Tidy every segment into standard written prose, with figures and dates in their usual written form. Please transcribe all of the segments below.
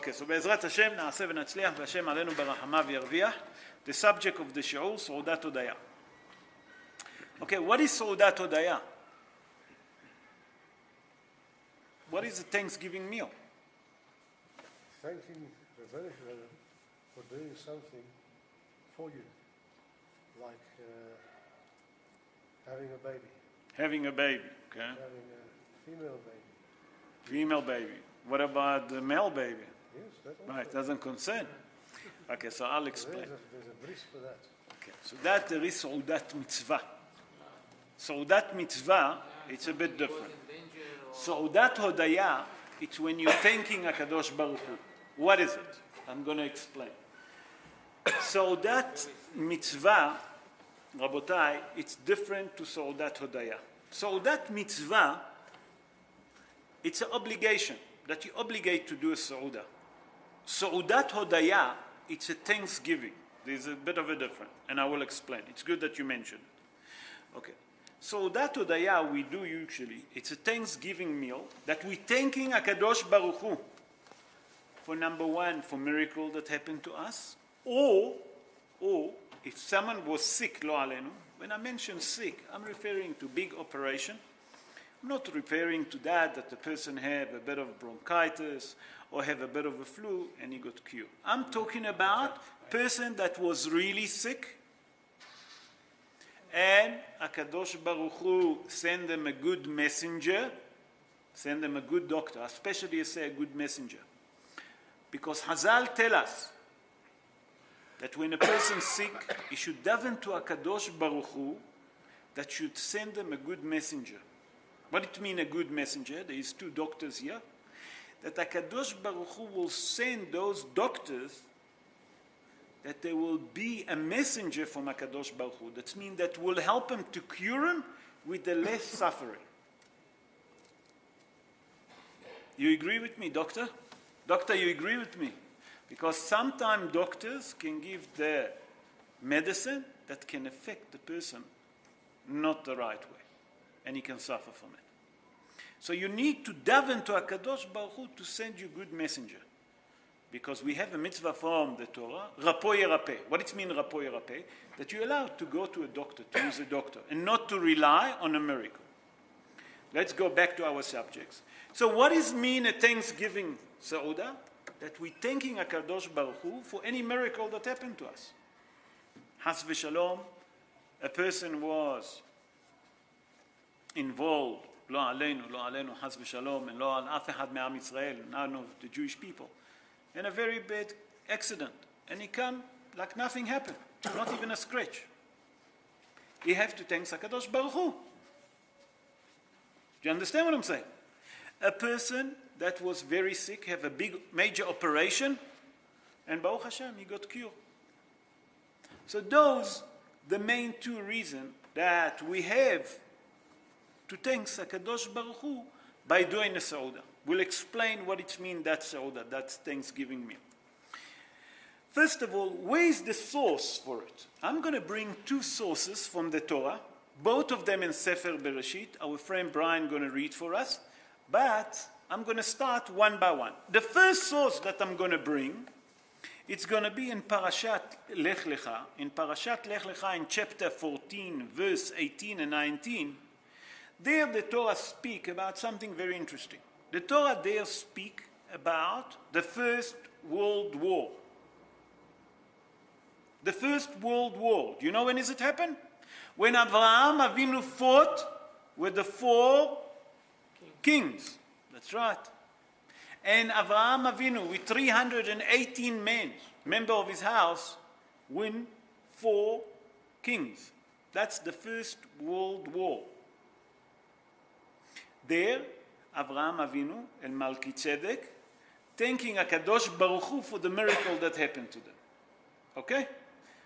Okay, so בעזרת השם נעשה ונצליח והשם עלינו ברחמיו ירוויח. The subject of the שיעור, סעודת הודיה. Okay, what is סעודת הודיה? What is the Thanksgiving meal? Thanking the Venezuelan for doing something for you, like having a baby. Having a baby, okay. Having a female baby. Female baby. What about the male baby? Yes, that also. Right, doesn't concern. Okay, so I'll explain. There's a bris for that. Okay, so that there is סעודת מצווה. סעודת מצווה, it's a bit different. סעודת הודיה, it's when you're thanking הקדוש ברוך הוא. What is it? I'm going to explain. סעודת מצווה, רבותיי, it's different to סעודת הודיה. סעודת מצווה, it's an obligation that you obligate to do a סעודה. סעודת הודיה, it's a thanksgiving. There's a bit of a difference, and I will explain. It's good that you mentioned it. Okay. סעודת הודיה we do usually, it's a thanksgiving meal that we're thanking הקדוש ברוך הוא for number one, for miracle that happened to us, or if someone was sick, lo alenu. When I mention sick, I'm referring to big operation. I'm not referring to that the person have a bit of bronchitis or have a bit of a flu and he got cured. I'm talking about person that was really sick and HaKadosh Baruch Hu send them a good messenger, send them a good doctor, especially I say a good messenger. Because Hazal tell us that when a person is sick, he should daven to HaKadosh Baruch Hu that should send them a good messenger. What it mean a good messenger? There is two doctors here. That HaKadosh Baruch Hu will send those doctors that there will be a messenger from HaKadosh Baruch Hu. That means that will help him to cure him with the less suffering. You agree with me, doctor? Doctor, you agree with me? Because sometimes doctors can give the medicine that can affect the person not the right way. And he can suffer from it. So you need to daven to HaKadosh Baruch Hu to send you good messenger. Because we have a mitzvah from the Torah, Rapo Yerapeh. What it means, Rapo Yerapeh? That you're allowed to go to a doctor, to use a doctor, and not to rely on a miracle. Let's go back to our subjects. So what does mean a Thanksgiving Sa'udah? That we're thanking HaKadosh Baruch Hu for any miracle that happened to us. Has v'shalom, a person was involved, לא עלינו, חס ושלום, and לא על אף אחד מעם ישראל, none of the Jewish people, in a very bad accident. And he come like nothing happened, not even a scratch. He have to thank HaKadosh Baruch Hu. Do you understand what I'm saying? A person that was very sick, have a big, major operation, and Baruch Hashem, he got cured. So those, the main two reasons that we have to thank HaKadosh Baruch Hu by doing a Sa'udah. We'll explain what it means, that Sa'udah, that Thanksgiving meal. First of all, where is the source for it? I'm going to bring two sources from the Torah, both of them in Sefer Bereshit. Our friend Brian going to read for us, but I'm going to start one by one. The first source that I'm going to bring, it's going to be in Parashat Lech Lecha. In Parashat Lech Lecha, in chapter 14, verse 18 and 19, there the Torah speak about something very interesting. The Torah there speak about the First World War. The First World War. Do you know when does it happen? When Avraham Avinu fought with the four kings. That's right. And Avraham Avinu, with 318 men, member of his house, win 4 kings. That's the First World War. There, Avraham Avinu and Melchizedek thanking HaKadosh Baruch Hu for the miracle that happened to them. Okay?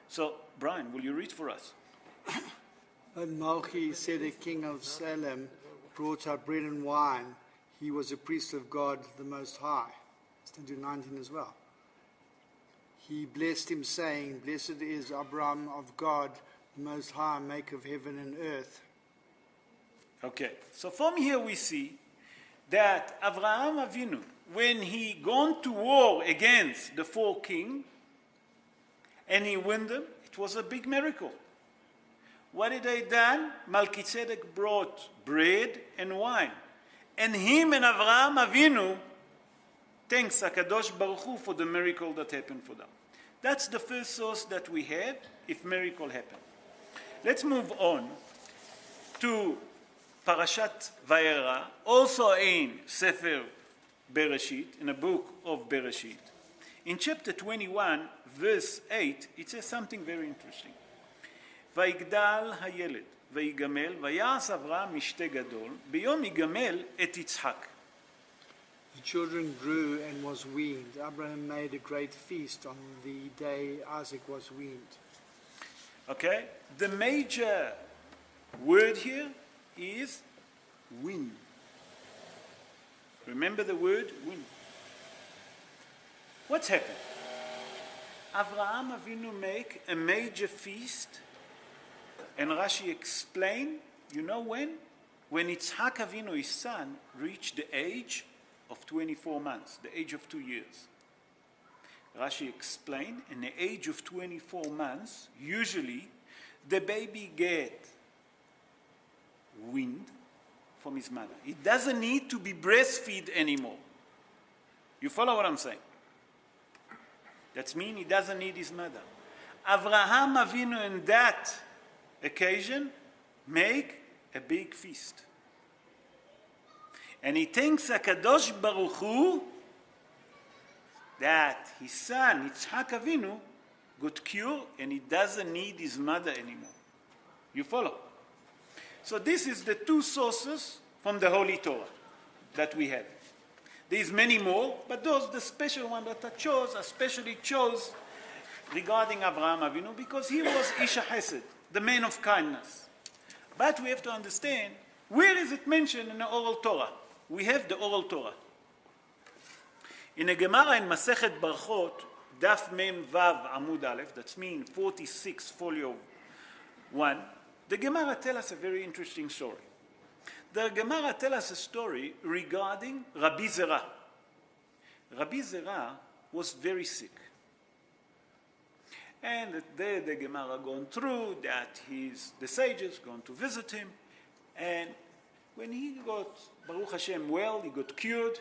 So, Brian, will you read for us? And Melchizedek, king of Salem, brought out bread and wine. He was a priest of God the Most High. Let's do 19 as well. He blessed him, saying, Blessed is Abraham of God, the Most High, maker of heaven and earth. Okay, so from here we see that Avraham Avinu when he gone to war against the four kings and he win them, it was a big miracle. What did they done? Melchizedek brought bread and wine. And him and Avraham Avinu thanks HaKadosh Baruch Hu for the miracle that happened for them. That's the first source that we have if miracle happened. Let's move on to Parashat Vayera, also in Sefer Bereshit, in a book of Bereshit. In chapter 21, verse 8, it says something very interesting. ויגדל הילד, ויגמל, ויעש אברהם משתה גדול, ביום יגמל את יצחק. The children grew and was weaned. Abraham made a great feast on the day Isaac was weaned. Okay? The major word here is wean. Remember the word wean. What's happened? Avraham Avinu make a major feast, and Rashi explain, you know when? When Yitzhak Avinu, his son, reached the age of 24 months, the age of 2 years. Rashi explained, in the age of 24 months, usually the baby get weaned from his mother. It doesn't need to be breastfed anymore. You follow what I'm saying? That means he doesn't need his mother. Avraham Avinu in that occasion make a big feast. And he thanks HaKadosh Baruch Hu that his son, Yitzhak Avinu, got cured and he doesn't need his mother anymore. You follow? So this is the two sources from the Holy Torah that we have. There's many more, but those, the special one that I chose, I specially chose regarding Avraham Avinu because he was Ish HaChesed, the man of kindness. But we have to understand, where is it mentioned in the Oral Torah? We have the Oral Torah. In a Gemara in Masechet Barchot, Daf Mem Vav Amud Aleph, that's mean 46 folio 1, the Gemara tells us a very interesting story. The Gemara tells us a story regarding Rabbi Zerah. Rabbi Zerah was very sick. And there the Gemara gone through that the sages gone to visit him. And when he got, Baruch Hashem, well, he got cured,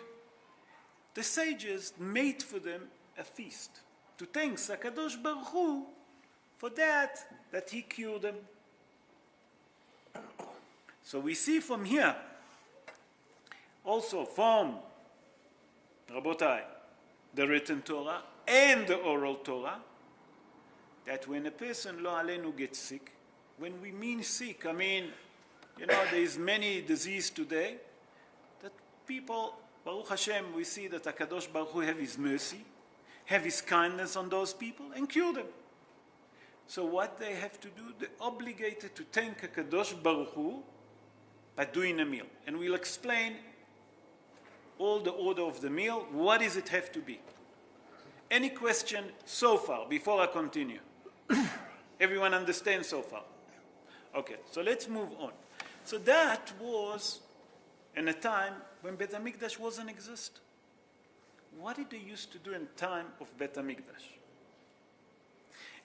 the sages made for them a feast to thank HaKadosh Baruch Hu for that he cured them. So we see from here, also from Rabotai, the written Torah and the oral Torah, that when a person, lo alenu, gets sick, when we mean sick, I mean, there is many disease today, that people, Baruch Hashem, we see that HaKadosh Baruch Hu have His mercy, have His kindness on those people, and cure them. So what they have to do, they're obligated to thank HaKadosh Baruch Hu by doing a meal. And we'll explain all the order of the meal. What does it have to be? Any question so far, before I continue? Everyone understands so far? Okay, so let's move on. So that was in a time when Bet HaMikdash wasn't exist. What did they used to do in time of Bet HaMikdash?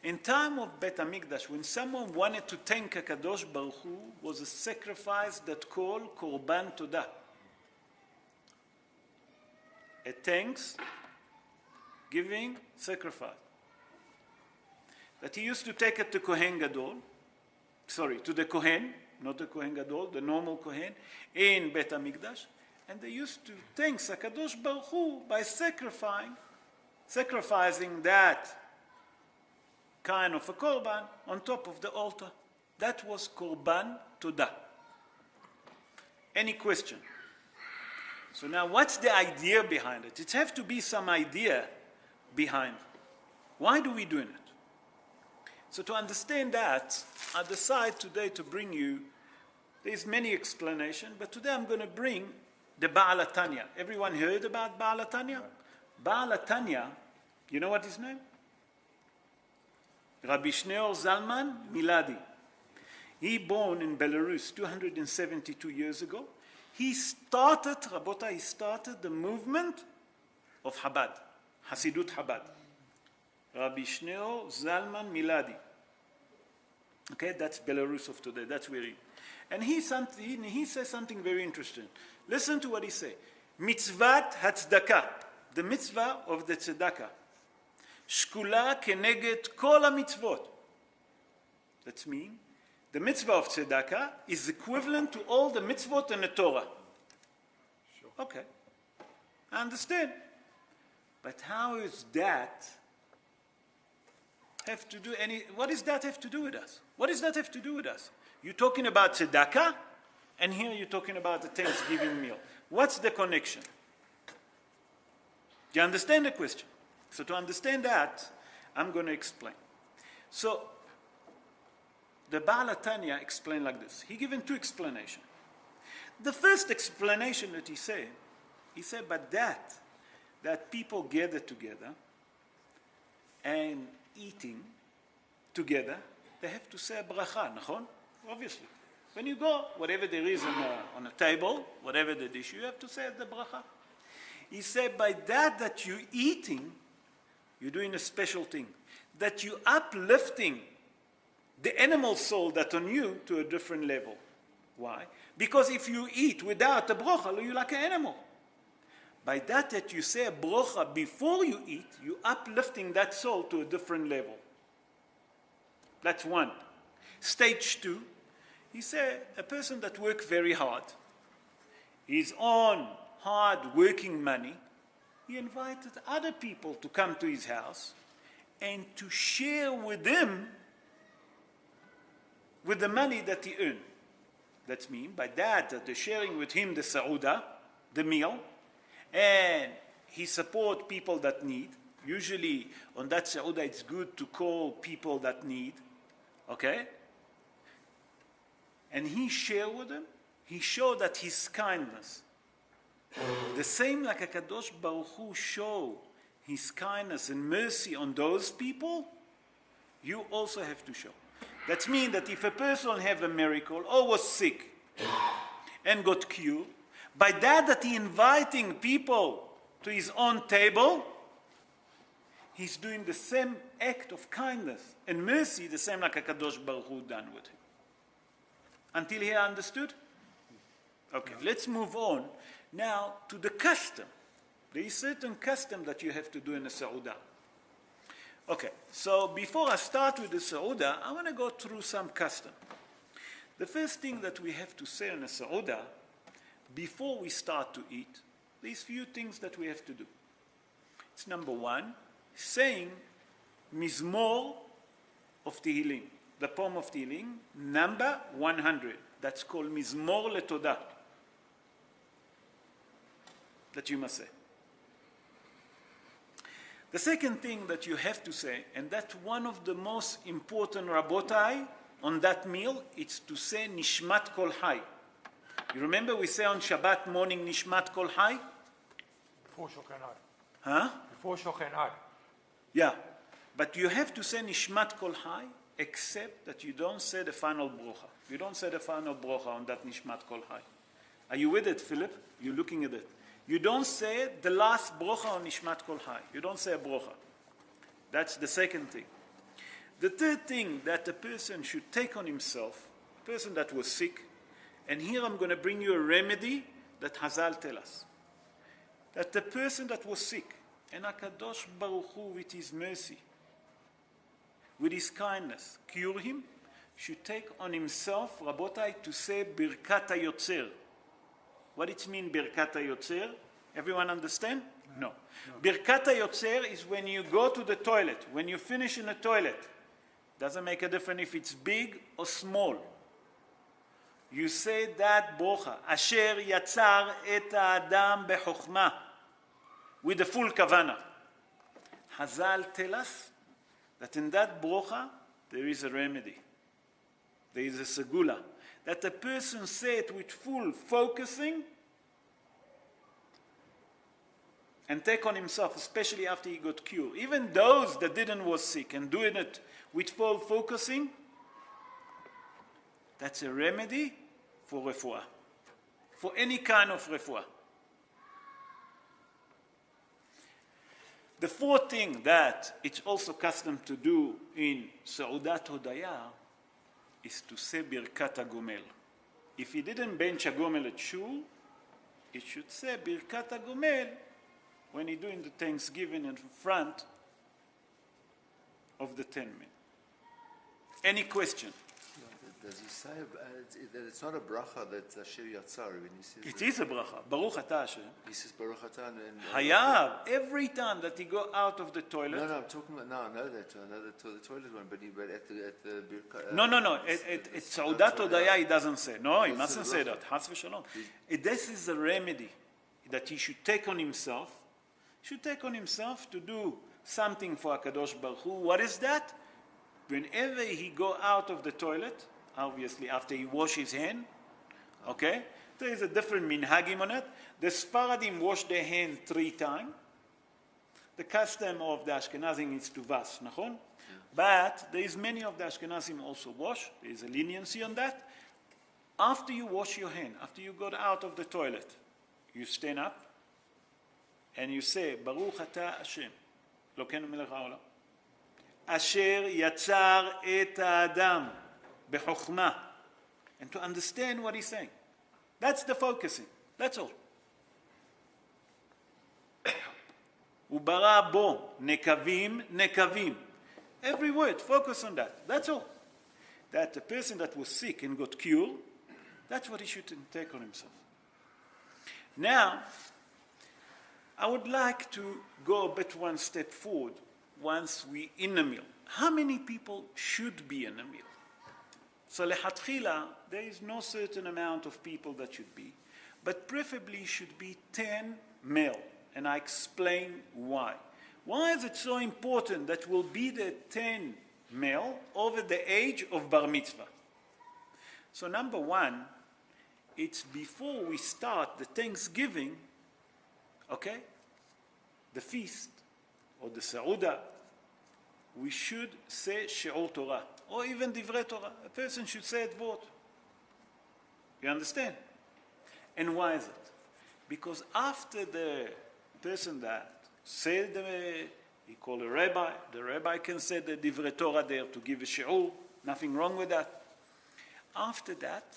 In time of Bet HaMikdash, when someone wanted to thank HaKadosh Baruch Hu, was a sacrifice that called Korban Todah. A thanks giving sacrifice. That he used to take it to Kohen Gadol, to the Kohen, not the Kohen Gadol, the normal Kohen, in Bet HaMikdash, and they used to thank HaKadosh Baruch Hu by sacrificing that kind of a korban on top of the altar. That was Korban Todah. Any question? So now what's the idea behind it? It has to be some idea behind it. Why do we do it? So to understand that, I decided today to bring you, there's many explanations, but today I'm going to bring the Baal HaTanya. Everyone heard about Baal HaTanya? Baal HaTanya, you know what his name? Rabbi Shneor Zalman Miladi. He born in Belarus 272 years ago. He started the movement of Chabad, Hasidut Chabad. Rabbi Shneur Zalman Miladi. Okay, that's Belarus of today. That's where he. And he says something very interesting. Listen to what he says. Mitzvat Hatzdaka, the mitzvah of the tzedakah. Shkula keneged kol mitzvot. That means the mitzvah of tzedakah is equivalent to all the mitzvot in the Torah. Sure. Okay, I understand. But how is that have to do what does that have to do with us? What does that have to do with us? You're talking about tzedakah, and here you're talking about the Thanksgiving meal. What's the connection? Do you understand the question? So to understand that, I'm going to explain. So the Baal HaTanya explained like this. He given two explanations. The first explanation that he said, but that people gather together and eating together, they have to say a bracha, nachon? Obviously. When you go, whatever there is on a table, whatever the dish, you have to say the bracha. He said, by that you're eating, you're doing a special thing. That you're uplifting the animal soul that's on you to a different level. Why? Because if you eat without a bracha, you're like an animal. By that you say a bracha before you eat, you're uplifting that soul to a different level. That's one. Stage two, he said a person that works very hard, is on hard working money, he invited other people to come to his house and to share with them with the money that he earned. That means by that they're sharing with him the sa'udah, the meal, and he support people that need. Usually on that sa'udah it's good to call people that need. Okay? And he share with them. He showed that his kindness. The same like a Kadosh Baruch Hu show his kindness and mercy on those people, you also have to show. That means that if a person have a miracle or was sick and got cured, by that he inviting people to his own table, he's doing the same act of kindness and mercy, the same like a Kadosh Baruch Hu done with him. Until here understood? Okay, let's move on now to the custom. There is certain custom that you have to do in a Sa'udah. Okay, so before I start with the Sa'udah, I want to go through some custom. The first thing that we have to say in a Sa'udah, before we start to eat, there's few things that we have to do. It's number one, saying Mizmor of Tehillim, the poem of Tehillim, number 100. That's called Mizmor Letodah. That you must say. The second thing that you have to say, and that's one of the most important Rabotai on that meal, it's to say Nishmat Kol Hai. You remember we say on Shabbat morning Nishmat Kol Hai? Before Shochenar. Huh? Before Shochenar. Yeah. But you have to say Nishmat Kol Hai, except that you don't say the final brocha. You don't say the final brocha on that Nishmat Kol Hai. Are you with it, Philip? You're looking at it. You don't say the last brocha on Nishmat Kol Hai. You don't say a brocha. That's the second thing. The third thing that a person should take on himself, a person that was sick, and here I'm going to bring you a remedy that Hazal tell us. That the person that was sick, and HaKadosh Baruch Hu with his mercy, with his kindness, cure him, should take on himself, Rabotai, to say Birkat HaYotzer. What it means, Birkat HaYotzer? Everyone understand? No. Birkat HaYotzer is when you go to the toilet, when you finish in the toilet. Doesn't make a difference if it's big or small. You say that brocha, Asher Yatzar et Adam bechokhmah, with the full kavana. Hazal tell us that in that brocha there is a remedy. There is a segula. That the person say it with full focusing and take on himself, especially after he got cured. Even those that didn't was sick and doing it with full focusing, that's a remedy for refuah, for any kind of refuah. The fourth thing that it's also custom to do in Seudat Hodaya is to say Birkat HaGomel. If he didn't bench a gomel at shul, he should say Birkat HaGomel when he's doing the Thanksgiving in front of the 10 men. Any question? Does he say that it's not a bracha that Asher Yatzar when he says It is a bracha. Baruch atah Hashem. He says Baruch Atah and Hayav. Every time that he go out of the toilet. No, I'm talking about. No, I know that. I know the toilet one, but at the Birkat. No. At Seudat Hodaya he doesn't say. No, he mustn't say that. Chas v'shalom. This is a remedy that he should take on himself. He should take on himself to do something for HaKadosh Baruch Hu. What is that? Whenever he go out of the toilet, obviously after he wash his hand, okay? There is a different minhagim on it. The Sfaradim wash their hand 3 times. The custom of the Ashkenazim is to vas, nachon? But there is many of the Ashkenazim also wash. There is a leniency on that. After you wash your hand, after you got out of the toilet, you stand up and you say, Baruch atah Hashem, Elokeinu melech haolam, Asher yatzar et ha'adam b'chokhmah. And to understand what he's saying. That's the focusing. That's all. Ubara bo nekavim. Every word, focus on that. That's all. That the person that was sick and got cured, that's what he should take on himself. Now, I would like to go a bit one step forward once we in a meal. How many people should be in a meal? So lechatchila, there is no certain amount of people that should be, but preferably should be 10 male. And I explain why. Why is it so important that will be the 10 male over the age of bar mitzvah? So number one, it's before we start the Thanksgiving, okay, the feast or the Seudah, we should say She'or Torah or even Divrei Torah. A person should say it both. You understand? And why is it? Because after the person that said he called a rabbi, the rabbi can say the Divrei Torah there to give a She'or, nothing wrong with that. After that,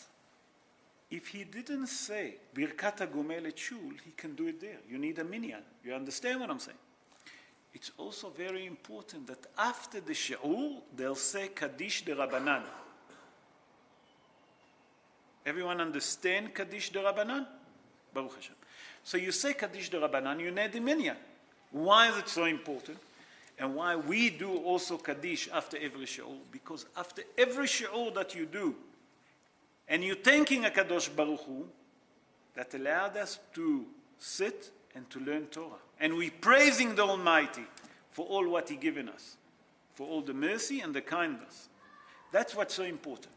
if he didn't say Birkat HaGomel at shul, he can do it there. You need a minyan. You understand what I'm saying? It's also very important that after the She'ur, they'll say Kaddish de Rabbanan. Everyone understand Kaddish de Rabbanan? Baruch Hashem. So you say Kaddish de Rabbanan, you need a minyan. Why is it so important? And why we do also Kaddish after every She'ur? Because after every She'ur that you do, and you're thanking HaKadosh Baruch Hu, that allowed us to sit and to learn Torah. And we're praising the Almighty for all what He given us, for all the mercy and the kindness. That's what's so important.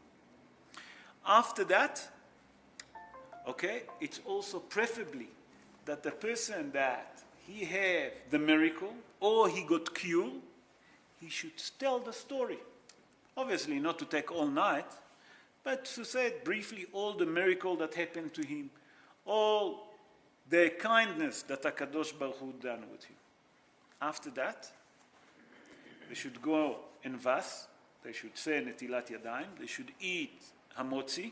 After that, okay, it's also preferably that the person that he have the miracle or he got cured, he should tell the story. Obviously not to take all night, but to say it briefly, all the miracle that happened to him, all the kindness that HaKadosh Baruch Hu done with him. After that, they should go and vas, they should say Netilat Yadayim, they should eat hamotzi,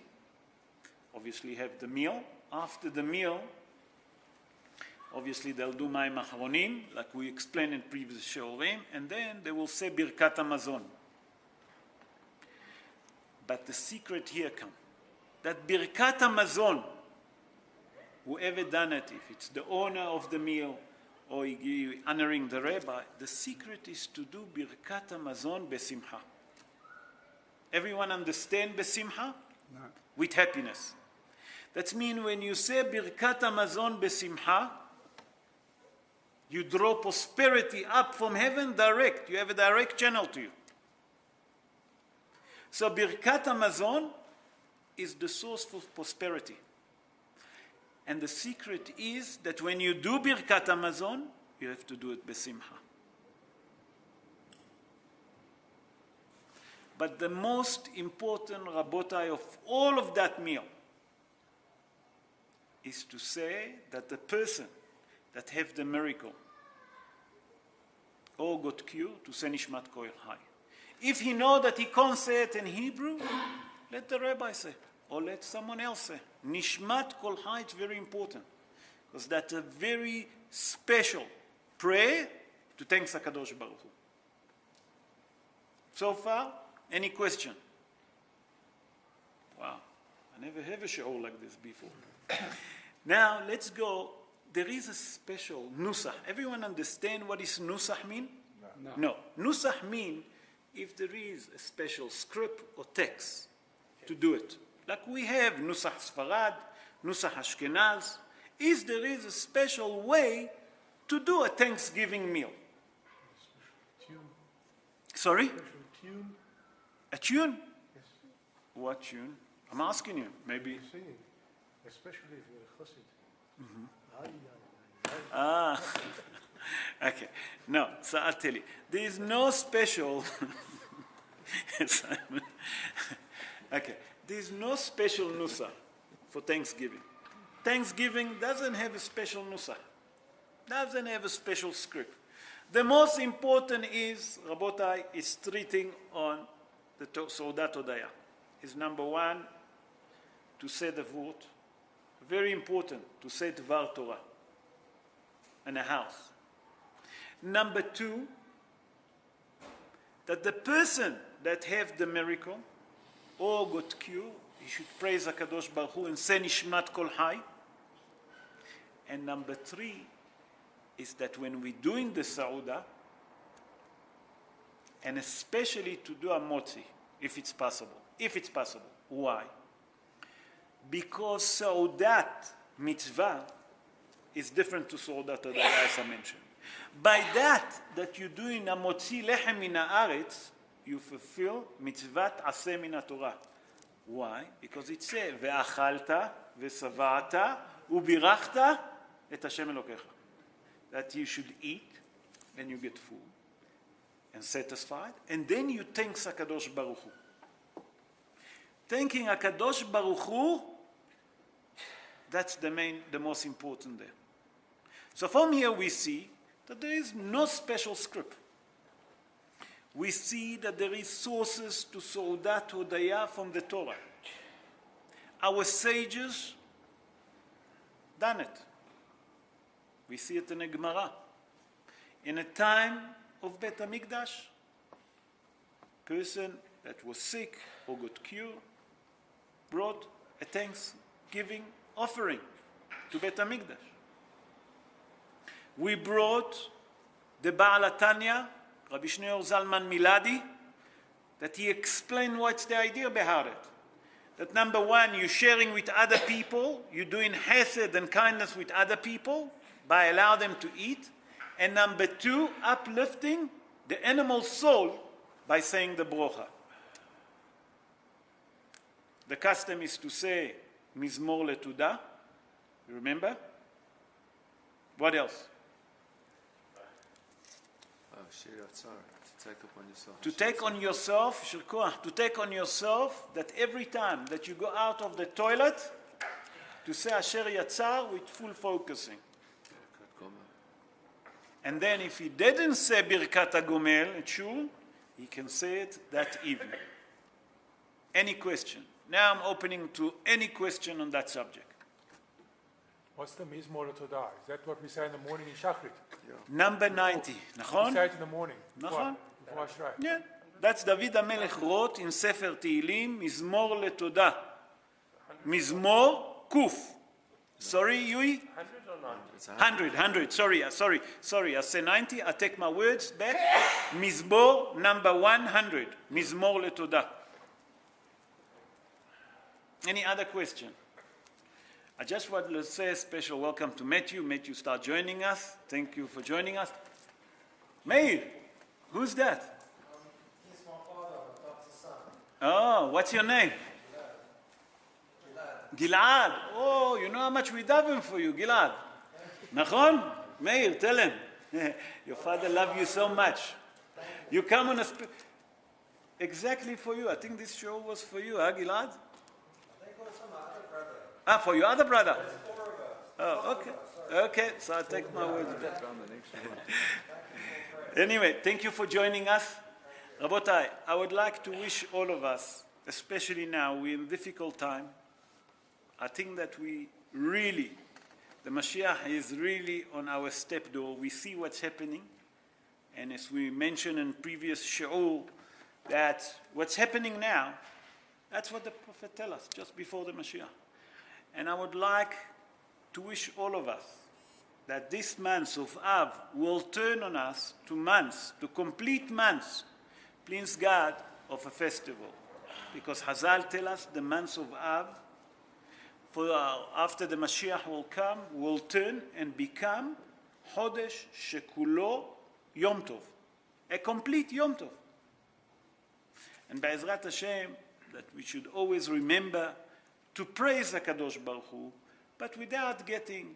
obviously have the meal. After the meal, obviously they'll do Mayim Achronim, like we explained in previous Sheorim, and then they will say Birkat HaMazon. But the secret here comes, that Birkat HaMazon, whoever done it, if it's the owner of the meal or honoring the rabbi, the secret is to do Birkat HaMazon besimcha. Everyone understand besimcha? No. With happiness. That means when you say Birkat HaMazon besimcha, you draw prosperity up from heaven direct. You have a direct channel to you. So Birkat HaMazon is the source for prosperity. And the secret is that when you do Birkat HaMazon, you have to do it besimcha. But the most important, Rabotai, of all of that meal is to say that the person that have the miracle or got cured, to say Nishmat Kol Hai. If he know that he can't say it in Hebrew, let the rabbi say, or let someone else say. Nishmat Kol Hai is very important, because that's a very special prayer to thank HaKadosh Baruch Hu. So far, any question? Wow, I never have a show like this before. Now, let's go. There is a special nusach. Everyone understand what is nusach mean? No. Nusach mean if there is a special script or text to do it. Like we have nusach Sfarad, nusach Ashkenaz. There is a special way to do a Thanksgiving meal. Tune. Sorry? Special tune. A tune? Yes. What tune? I'm asking you. Maybe. Singing. Especially if you're a chassid. Ay, ay, ay, ay. Ah. Okay. No. So I'll tell you. There is no special. Simon. Okay. There is no special nusach for Thanksgiving. Thanksgiving doesn't have a special nusach. Doesn't have a special script. The most important is, Rabotai, is treating on the Seudat Hodaya. Is number one, to say the word. Very important, to say Dvar Torah in a house. Number two, that the person that have the miracle or got cured, he should praise HaKadosh Baruch Hu and say Nishmat Kol Hai. And number three is that when we're doing the Sauda, and especially to do a motzi, if it's possible. If it's possible. Why? Because Saudat mitzvah is different to Saudat Hodaya, as I mentioned. By that you're doing a motzi lechem min haaretz, you fulfill mitzvat aseh min Torah. Why? Because it says, ve'achalta, ve'sava'ata, u'birachta et Hashem Elokecha. That you should eat, and you get full, and satisfied, and then you thank HaKadosh Baruch Hu. Thanking HaKadosh Baruch Hu, that's the most important there. So from here we see that there is no special script. We see that there is sources to Seudat Hodaya from the Torah. Our sages done it. We see it in a Gemara. In a time of Bet HaMikdash, person that was sick or got cured brought a thanksgiving offering to Bet HaMikdash. We brought the Baal HaTanya, Rabbi Shneur Zalman Miladi, that he explained what's the idea behind it. That number one, you're sharing with other people, you're doing chesed and kindness with other people by allowing them to eat. And number two, uplifting the animal soul by saying the brocha. The custom is to say Mizmor Letudah. You remember? What else? Shir Yatzar, to take upon yourself. To take on yourself, Shir Koach, to take on yourself that every time that you go out of the toilet, to say Asher Yatzar with full focusing. And then if he didn't say Birkat HaGomel at Shul, he can say it that evening. Any question? Now I'm opening to any question on that subject. What's the Mizmor Todah? Is that what we say in the morning in Shachrit? Number 90. We Nachon? say it in the morning. Nachon? Before Ashrei. Yeah. That's David HaMelech wrote in Sefer Tehillim, Mizmor Letodah. Mizmor Kuf. Sorry, Yui? 100. Sorry. I say 90. I take my words back. Mizmor number 100. Mizmor Letodah. Any other question? I just want to say a special welcome to Matthew. Matthew, start joining us. Thank you for joining us. Meir, who's that? He's my father, Dr. Son. Oh, what's your name? Gilad. Oh, you know how much we daven for you, Gilad. Nachon? Meir, tell him. Your father loves you so much. You come on exactly for you. I think this show was for you, huh, Gilad? I think it was from my other brother. Ah, for your other brother? There's 4 of us. Oh, okay. Okay, so I take my word back. Anyway, thank you for joining us. Rabotai, I would like to wish all of us, especially now, we're in a difficult time. I think that the Mashiach is really on our step door. We see what's happening. And as we mentioned in previous shi'ur, that what's happening now, that's what the Prophet tells us just before the Mashiach. And I would like to wish all of us that this month of Av will turn on us to months, to complete months, please God, of a festival. Because Hazal tell us the month of Av, after the Mashiach will come, will turn and become Chodesh Shekulo Yom Tov, a complete Yom Tov. And Be'ezrat Hashem, that we should always remember to praise HaKadosh Baruch Hu, but without getting,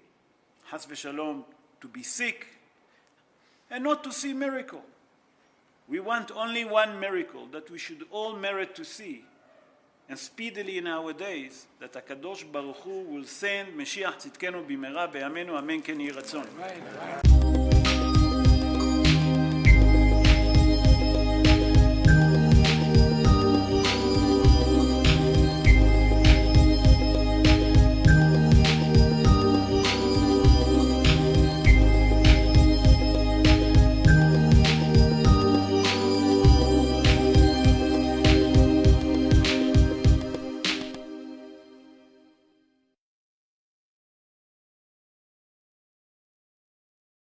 Chas v'Shalom, to be sick, and not to see miracle. We want only one miracle that we should all merit to see, and speedily in our days, that HaKadosh Baruch Hu will send Mashiach Tzidkenu b'mera b'yamenu, amen ken yeh ratzon.